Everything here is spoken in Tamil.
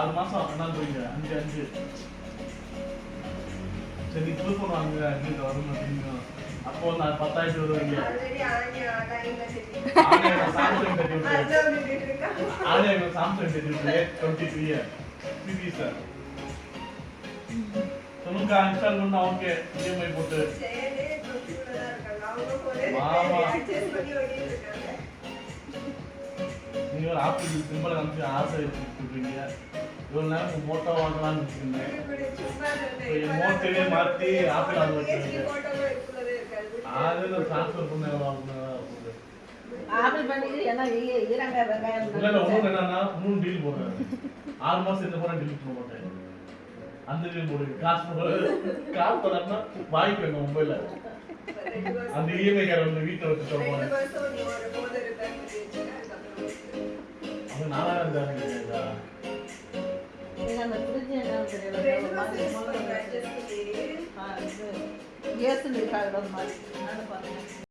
6 மாசம் அண்ணாந்து போயிங்க 5 சரி புதுப்பொண்ணு வாங்க அங்கே வரணும் தெரியும். அப்போ நான் 10,000 வருவீங்க. சாம்சங் கட்டி விட்டு 23 சார் சொல்லுங்க இன்ஸ்டால் பண்ணா ஓகே இஎம்ஐ போட்டு நீங்க ஒரு ஆப்பிள் சிம்பிள் காமிச்சு ஆசை வச்சுருக்கீங்க. இவ்வளோ நேரம் மோட்டோ வாங்கலாம்னு வச்சுருந்தேன். என் மோட்டோவே மாற்றி ஆப்பிள் வாங்க வச்சுருக்கேன். அது ட்ரான்ஸ்ஃபர் பண்ண எவ்வளோ ஆப்பிள் பண்ணிட்டு என்ன ஈரங்க வெங்காயம் இல்லை ஒன்றும் என்னன்னா 3 டீல் போடுறேன். 6 மாதம் எந்த போகிறேன் டீல் பண்ண மாட்டேன். அந்த டீல் போடுங்க காசு போடாம வாய்ப்பு எங்கள் மொபைலில் அந்த இஎம்ஐ கார்டு வந்து வீட்டில் வச்சு சொல்லுவாங்க. அது 4000 அந்த ஃப்ரிட்ஜ் என்ன தெரியல கேஸ் இருக்காது மாதிரி